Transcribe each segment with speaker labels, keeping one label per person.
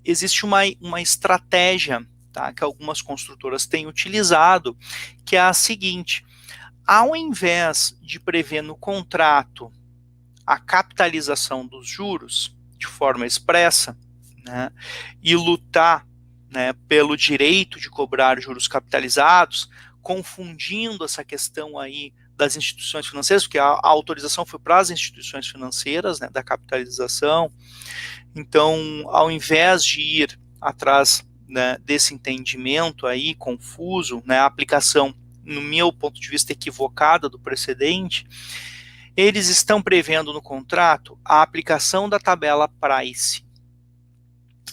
Speaker 1: existe uma estratégia, tá, que algumas construtoras têm utilizado, que é a seguinte: ao invés de prever no contrato a capitalização dos juros de forma expressa, né, e lutar, né, pelo direito de cobrar juros capitalizados, confundindo essa questão aí das instituições financeiras, porque a autorização foi para as instituições financeiras, né, da capitalização. Então, ao invés de ir atrás, né, desse entendimento aí confuso, né, a aplicação, no meu ponto de vista, equivocada do precedente, eles estão prevendo no contrato a aplicação da tabela price.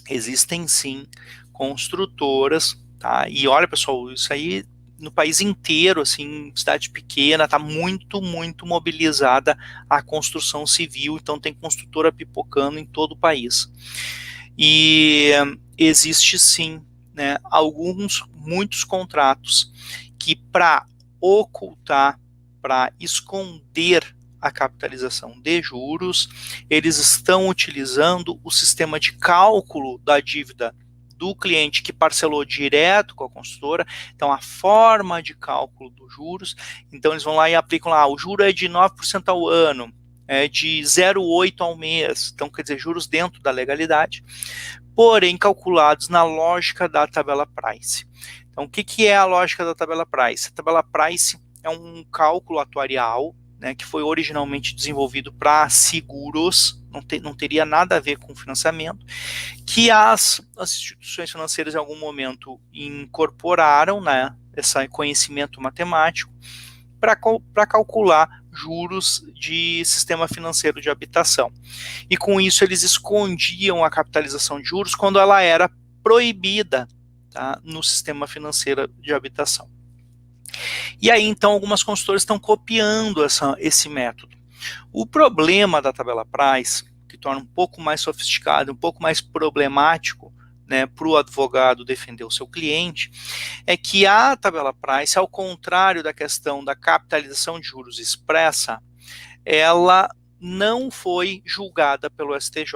Speaker 1: Existem sim construtoras, tá? E olha, pessoal, isso aí no país inteiro, assim, cidade pequena, tá muito mobilizada a construção civil, então tem construtora pipocando em todo o país. E existe sim, né, muitos contratos que, para ocultar, para esconder a capitalização de juros, eles estão utilizando o sistema de cálculo da dívida do cliente que parcelou direto com a construtora. Então, a forma de cálculo dos juros, então eles vão lá e aplicam lá, o juro é de 9% ao ano, é de 0,8% ao mês, então quer dizer, juros dentro da legalidade, porém calculados na lógica da tabela price. Então, o que é a lógica da tabela price? A tabela price é um cálculo atuarial, né, que foi originalmente desenvolvido para seguros, não teria nada a ver com financiamento, que as instituições financeiras em algum momento incorporaram, né, esse conhecimento matemático para calcular juros de sistema financeiro de habitação. E com isso eles escondiam a capitalização de juros quando ela era proibida, tá, no sistema financeiro de habitação. E aí, então, algumas consultoras estão copiando esse método. O problema da tabela price, que torna um pouco mais sofisticado, um pouco mais problemático, né, para o advogado defender o seu cliente, é que a tabela price, ao contrário da questão da capitalização de juros expressa, ela não foi julgada pelo STJ.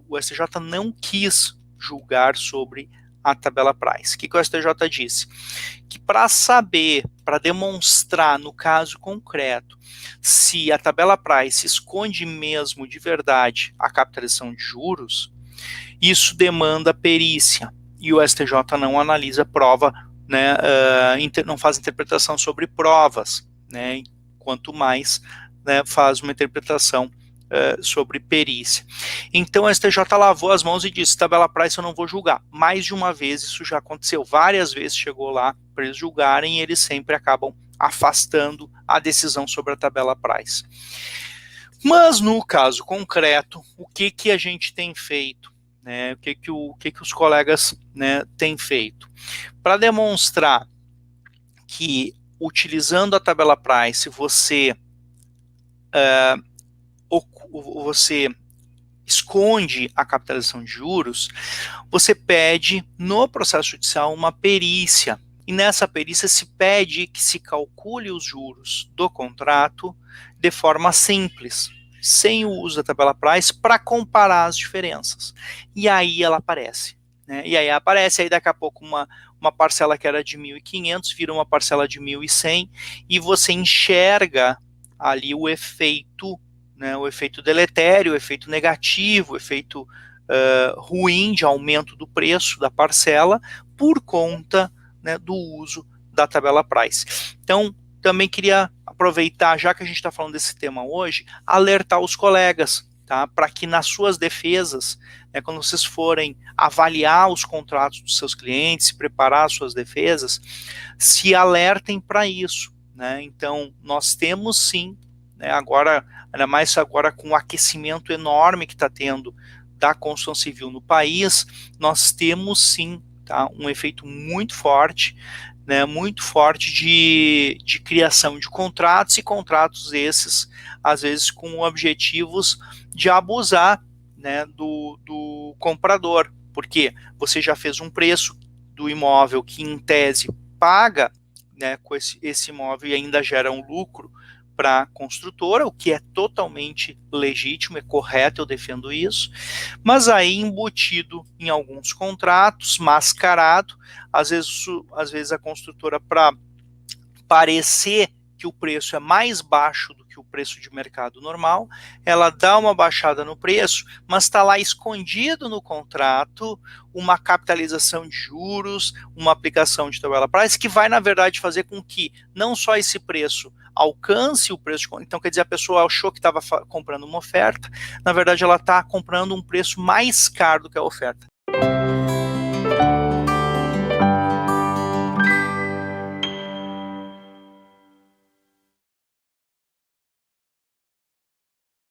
Speaker 1: O STJ não quis julgar sobre a tabela price. O que o STJ disse? Que para saber, para demonstrar no caso concreto, se a tabela price esconde mesmo de verdade a capitalização de juros, isso demanda perícia. E o STJ não analisa prova, né, não faz interpretação sobre provas, né, quanto mais, né, faz uma interpretação sobre perícia. Então a STJ lavou as mãos e disse: tabela price eu não vou julgar. Mais de uma vez isso já aconteceu, várias vezes chegou lá para eles julgarem e eles sempre acabam afastando a decisão sobre a tabela price. Mas no caso concreto, o que a gente tem feito? Né, o que os colegas, né, têm feito? Para demonstrar que utilizando a tabela price você esconde a capitalização de juros, você pede no processo judicial uma perícia. E nessa perícia se pede que se calcule os juros do contrato de forma simples, sem o uso da tabela price, para comparar as diferenças. E aí ela aparece. Né? E aí aparece, aí daqui a pouco uma parcela que era de 1.500 vira uma parcela de 1.100 e você enxerga ali o efeito, né, o efeito deletério, o efeito negativo, o efeito ruim de aumento do preço da parcela por conta, né, do uso da tabela price. Então, também queria aproveitar, já que a gente está falando desse tema hoje, alertar os colegas, tá, para que nas suas defesas, né, quando vocês forem avaliar os contratos dos seus clientes, se preparar as suas defesas, se alertem para isso. Né? Então, nós temos sim, né, agora, ainda mais agora com o aquecimento enorme que está tendo da construção civil no país, nós temos sim, tá, um efeito muito forte, né, de criação de contratos, e contratos esses, às vezes, com objetivos de abusar, né, do comprador, porque você já fez um preço do imóvel que, em tese, paga, né, com esse imóvel e ainda gera um lucro para a construtora, o que é totalmente legítimo, é correto, eu defendo isso, mas aí embutido em alguns contratos, mascarado, às vezes a construtora, para parecer que o preço é mais baixo do que o preço de mercado normal, ela dá uma baixada no preço, mas está lá escondido no contrato uma capitalização de juros, uma aplicação de tabela price, que vai, na verdade, fazer com que não só esse preço alcance o preço, então quer dizer, a pessoa achou que estava comprando uma oferta, na verdade ela está comprando um preço mais caro do que a oferta.